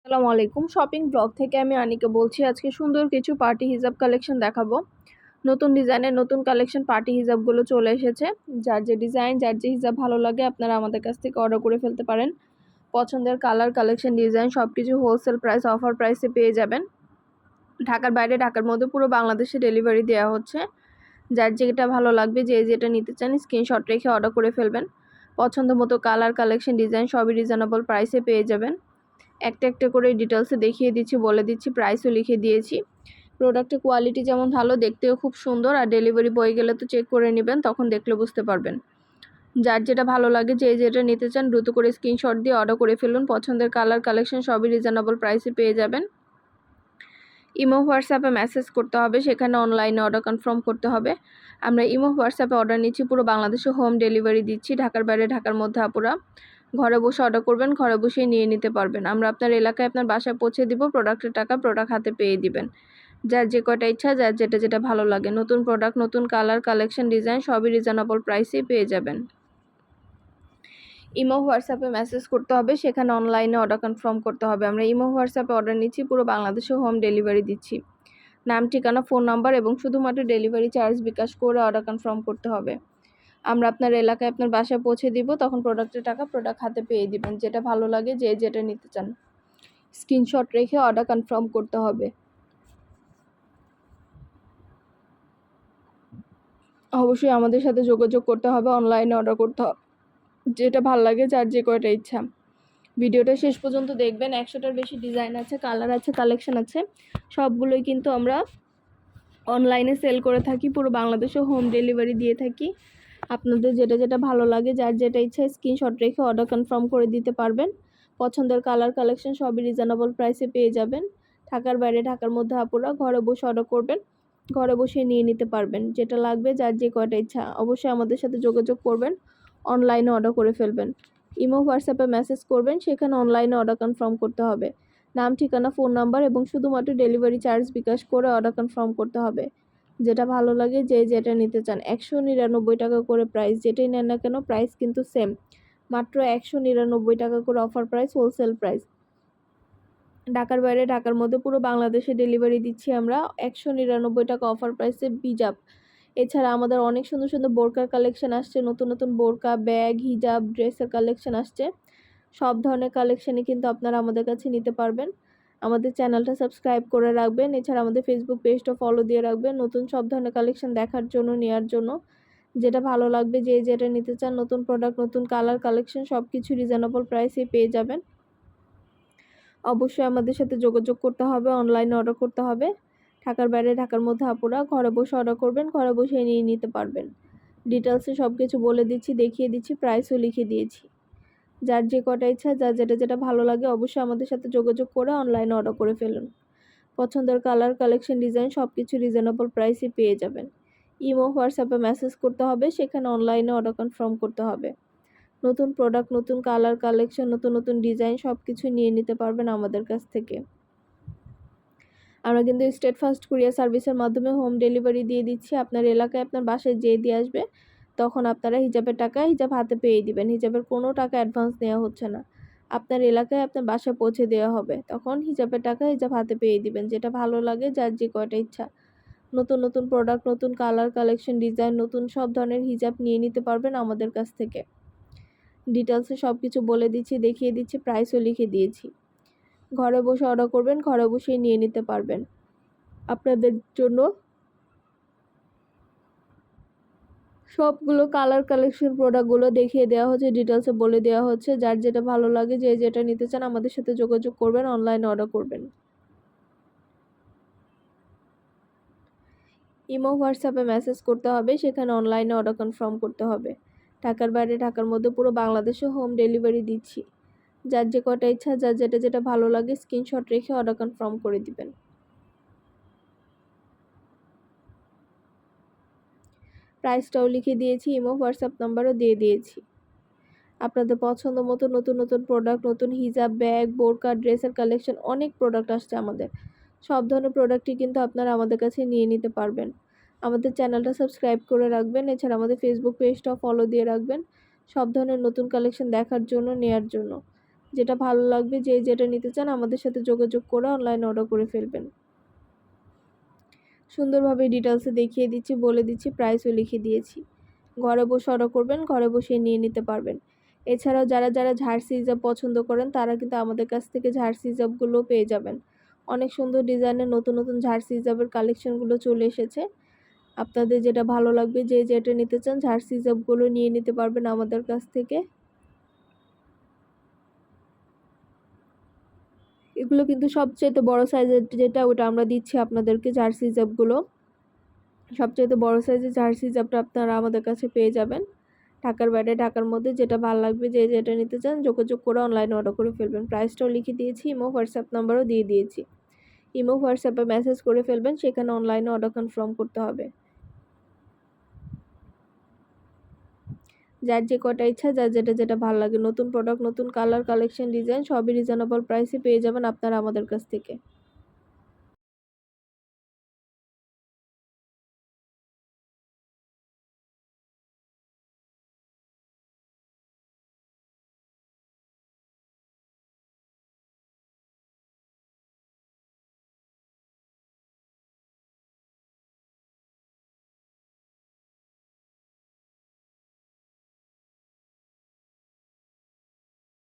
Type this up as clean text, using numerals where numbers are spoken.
আসসালামু আলাইকুম। Shopping blog থেকে আমি আনিকা বলছি। আজকে সুন্দর কিছু পার্টি হিজাব কালেকশন দেখাবো। নতুন ডিজাইনের নতুন কালেকশন পার্টি হিজাবগুলো চলে এসেছে। যার যে ডিজাইন, যার যে হিজাব ভালো লাগে আপনারা আমাদের কাছ থেকে অর্ডার করে ফেলতে পারেন। পছন্দের কালার, কালেকশন, ডিজাইন সবকিছু হোলসেল প্রাইস, অফার প্রাইসে পেয়ে যাবেন। ঢাকার বাইরে, ঢাকার মধ্যে পুরো বাংলাদেশে ডেলিভারি দেওয়া হচ্ছে। যার যেটা ভালো লাগবে, যে যেটা নিতে চান স্ক্রিনশট রেখে অর্ডার করে ফেলবেন। পছন্দ মতো কালার, কালেকশন, ডিজাইন সবই রিজনেবল প্রাইসে পেয়ে যাবেন। একটা একটা করে ডিটেলসে দেখিয়ে দিচ্ছি, বলে দিচ্ছি, প্রাইসও লিখে দিয়েছি। প্রোডাক্টের কোয়ালিটি যেমন ভালো, দেখতেও খুব সুন্দর। আর ডেলিভারি বয় গেলে তো চেক করে নেবেন, তখন দেখলে বুঝতে পারবেন। যার যেটা ভালো লাগে, যে যেটা নিতে চান দ্রুত করে স্ক্রিনশট দিয়ে অর্ডার করে ফেলুন। পছন্দের কালার, কালেকশন সবই রিজনেবল প্রাইসে পেয়ে যাবেন। ইমো, হোয়াটসঅ্যাপে মেসেজ করতে হবে, সেখানে অনলাইনে অর্ডার কনফার্ম করতে হবে। আমরা ইমো, হোয়াটসঅ্যাপে অর্ডার নিচ্ছি, পুরো বাংলাদেশে হোম ডেলিভারি দিচ্ছি। ঢাকার বাইরে, ঢাকার মধ্যে আপুরা ঘরে বসে অর্ডার করবেন, ঘরে বসেই নিয়ে নিতে পারবেন। আমরা আপনার এলাকায়, আপনার বাসায় পৌঁছে দিব। প্রোডাক্টের টাকা প্রোডাক্ট হাতে পেয়ে দিবেন। যার যে কয়টা ইচ্ছা, যার যেটা যেটা ভালো লাগে, নতুন প্রোডাক্ট, নতুন কালার, কালেকশন, ডিজাইন সবই রিজনেবল প্রাইসেই পেয়ে যাবেন। ইমো, হোয়াটসঅ্যাপে মেসেজ করতে হবে, সেখানে অনলাইনে অর্ডার কনফার্ম করতে হবে। আমরা ইমো, হোয়াটসঅ্যাপে অর্ডার নিচ্ছি, পুরো বাংলাদেশে হোম ডেলিভারি দিচ্ছি। নাম, ঠিকানা, ফোন নাম্বার এবং শুধুমাত্র ডেলিভারি চার্জ বিকাশ করে অর্ডার কনফার্ম করতে হবে। আমরা আপনার এলাকায়, আপনার বাসায় পৌঁছে দিব, তখন প্রোডাক্টের টাকা প্রোডাক্ট হাতে পেয়ে দিবেন। যেটা ভালো লাগে, যে যেটা নিতে চান স্ক্রিনশট রেখে অর্ডার কনফার্ম করতে হবে। অবশ্যই আমাদের সাথে যোগাযোগ করতে হবে, অনলাইনে অর্ডার করতে হবে। যেটা ভালো লাগে, যার যে কয়টা ইচ্ছা। ভিডিওটা শেষ পর্যন্ত দেখবেন। 100টার বেশি ডিজাইন আছে, কালার আছে, কালেকশন আছে। সবগুলোই কিন্তু আমরা অনলাইনে সেল করে থাকি, পুরো বাংলাদেশে হোম ডেলিভারি দিয়ে থাকি। আপনাদের যেটা যেটা ভালো লাগে, যার যেটা ইচ্ছা স্ক্রিনশট রেখে অর্ডার কনফার্ম করে দিতে পারবেন। পছন্দের কালার, কালেকশন সবই রিজনেবল প্রাইসে পেয়ে যাবেন। ঢাকার বাইরে, ঢাকার মধ্যে আপুরা ঘরে বসে অর্ডার করবেন, ঘরে বসে নিয়ে নিতে পারবেন। যেটা লাগবে, যার যে কয়টা ইচ্ছা অবশ্যই আমাদের সাথে যোগাযোগ করবেন, অনলাইনে অর্ডার করে ফেলবেন। ইমো, হোয়াটসঅ্যাপে মেসেজ করবেন, সেখানে অনলাইনে অর্ডার কনফার্ম করতে হবে। নাম, ঠিকানা, ফোন নাম্বার এবং শুধুমাত্র ডেলিভারি চার্জ বিকাশ করে অর্ডার কনফার্ম করতে হবে। যেটা ভালো লাগে, যে যেটা নিতে চান। 199 টাকা করে প্রাইস, যেটাই নেন না কেন প্রাইস কিন্তু সেম। মাত্র 199 টাকা করে অফার প্রাইস, হোলসেল প্রাইস। ঢাকার বাইরে, ঢাকার মধ্যে পুরো বাংলাদেশে ডেলিভারি দিচ্ছি আমরা। 199 টাকা অফার প্রাইসে হিজাব। এছাড়া আমাদের অনেক সুন্দর সুন্দর বোরকার কালেকশন আসছে, নতুন নতুন বোরকা, ব্যাগ, হিজাব, ড্রেসের কালেকশন আসছে। সব ধরনের কালেকশনই কিন্তু আপনারা আমাদের কাছে নিতে পারবেন। আমাদের চ্যানেলটা সাবস্ক্রাইব করে রাখবেন। এছাড়া আমাদের ফেসবুক পেজটা ফলো দিয়ে রাখবেন, নতুন সব ধরনের কালেকশন দেখার জন্য, নেওয়ার জন্য। যেটা ভালো লাগবে, যে যেটা নিতে চান, নতুন প্রোডাক্ট, নতুন কালার, কালেকশন সব কিছু রিজনেবল প্রাইসে পেয়ে যাবেন। অবশ্যই আমাদের সাথে যোগাযোগ করতে হবে, অনলাইনে অর্ডার করতে হবে। ঢাকার বাইরে, ঢাকার মধ্যে আপুরা ঘরে বসে অর্ডার করবেন, ঘরে বসে নিয়ে নিতে পারবেন। ডিটেলসে সব কিছু বলে দিচ্ছি, দেখিয়ে দিচ্ছি, প্রাইসও লিখে দিয়েছি। যার যে কটা ইচ্ছা, যার যেটা যেটা ভালো লাগে অবশ্যই আমাদের সাথে যোগাযোগ করে অনলাইনে অর্ডার করে ফেলুন। পছন্দের কালার, কালেকশন, ডিজাইন সব কিছু রিজনেবল প্রাইসে পেয়ে যাবেন। ইমো, হোয়াটসঅ্যাপে মেসেজ করতে হবে, সেখানে অনলাইনে অর্ডার কনফার্ম করতে হবে। নতুন প্রোডাক্ট, নতুন কালার, কালেকশন, নতুন নতুন ডিজাইন সব কিছু নিয়ে নিতে পারবেন আমাদের কাছ থেকে। আমরা কিন্তু স্টেট ফাস্ট কুরিয়ার সার্ভিসের মাধ্যমে হোম ডেলিভারি দিয়ে দিচ্ছি। আপনার এলাকায়, আপনার বাসায় যেয়ে দিয়ে আসবে, তখন আপনারা হিজাবের টাকা হিজাব হাতে পেয়ে দিবেন। হিজাবের কোনো টাকা অ্যাডভান্স নেওয়া হচ্ছে না। আপনার এলাকায়, আপনার বাসায় পৌঁছে দেওয়া হবে, তখন হিজাবের টাকা হিজাব হাতে পেয়ে দিবেন। যেটা ভালো লাগে, যার যে কয়টা ইচ্ছা। নতুন নতুন প্রোডাক্ট, নতুন কালার, কালেকশন, ডিজাইন, নতুন সব ধরনের হিজাব নিয়ে নিতে পারবেন আমাদের কাছ থেকে। ডিটেলসে সব কিছু বলে দিচ্ছি, দেখিয়ে দিচ্ছি, প্রাইসও লিখে দিয়েছি। ঘরে বসে অর্ডার করবেন, ঘরে বসেই নিয়ে নিতে পারবেন। আপনাদের জন্য সবগুলো কালার, কালেকশন, প্রোডাক্টগুলো দেখিয়ে দেওয়া হচ্ছে, ডিটেলসে বলে দেওয়া হচ্ছে। যার যেটা ভালো লাগে, যে যেটা নিতে চান আমাদের সাথে যোগাযোগ করবেন, অনলাইনে অর্ডার করবেন। ইমো, হোয়াটসঅ্যাপে মেসেজ করতে হবে, সেখানে অনলাইনে অর্ডার কনফার্ম করতে হবে। ঢাকার বাইরে, ঢাকার মধ্যে পুরো বাংলাদেশে হোম ডেলিভারি দিচ্ছি। যার যে কটা ইচ্ছা, যার যেটা যেটা ভালো লাগে স্ক্রিনশট রেখে অর্ডার কনফার্ম করে দিবেন। প্রাইসটাও লিখে দিয়েছি, ইমো, হোয়াটসঅ্যাপ নাম্বারও দিয়ে দিয়েছি। আপনাদের পছন্দ মতো নতুন নতুন প্রোডাক্ট, নতুন হিজাব, ব্যাগ, বোরকা, ড্রেসের কালেকশন, অনেক প্রোডাক্ট আসছে আমাদের। সব ধরনের প্রোডাক্টই কিন্তু আপনারা আমাদের কাছে নিয়ে নিতে পারবেন। আমাদের চ্যানেলটা সাবস্ক্রাইব করে রাখবেন। এছাড়া আমাদের ফেসবুক পেজটাও ফলো দিয়ে রাখবেন, সব ধরনের নতুন কালেকশন দেখার জন্য, নেয়ার জন্য। যেটা ভালো লাগবে, যে যেটা নিতে চান আমাদের সাথে যোগাযোগ করে অনলাইনে অর্ডার করে ফেলবেন। সুন্দরভাবে ডিটেলসে দেখিয়ে দিচ্ছি, বলে দিচ্ছি, প্রাইসও লিখে দিয়েছি। ঘরে বসে অর্ডার করবেন, ঘরে বসে নিয়ে নিতে পারবেন। এছাড়াও যারা যারা জার্সি হিজাব পছন্দ করেন তারা কিন্তু আমাদের কাছ থেকে জার্সি হিজাবগুলো পেয়ে যাবেন। অনেক সুন্দর ডিজাইনের নতুন নতুন জার্সি হিজাবের কালেকশনগুলো চলে এসেছে। আপনাদের যেটা ভালো লাগবে, যে যেটা নিতে চান জার্সি হিজাবগুলো নিয়ে নিতে পারবেন আমাদের কাছ থেকে। এগুলো কিন্তু সবচেয়ে বড় সাইজের যেটা, ওটা আমরা দিচ্ছি আপনাদেরকে জার্সি হিজাবগুলো। সবচেয়ে বড় সাইজের জার্সি হিজাবটা আপনারা আমাদের কাছে পেয়ে যাবেন। ঢাকার বাইরে, ঢাকার মধ্যে যেটা ভালো লাগবে, যে যেটা নিতে চান যোগাযোগ করে অনলাইনে অর্ডার করে ফেলবেন। প্রাইসটাও লিখে দিয়েছি, ইমো হোয়াটসঅ্যাপ নাম্বারও দিয়ে দিয়েছি। ইমো হোয়াটসঅ্যাপে মেসেজ করে ফেলবেন, সেখানে অনলাইনে অর্ডার কনফার্ম করতে হবে। যার যে কটা ইচ্ছা, যার যেটা যেটা ভালো লাগে, নতুন প্রোডাক্ট, নতুন কালার, কালেকশন, ডিজাইন সবই রিজনেবল প্রাইসে পেয়ে যাবেন আপনারা আমাদের কাছ থেকে।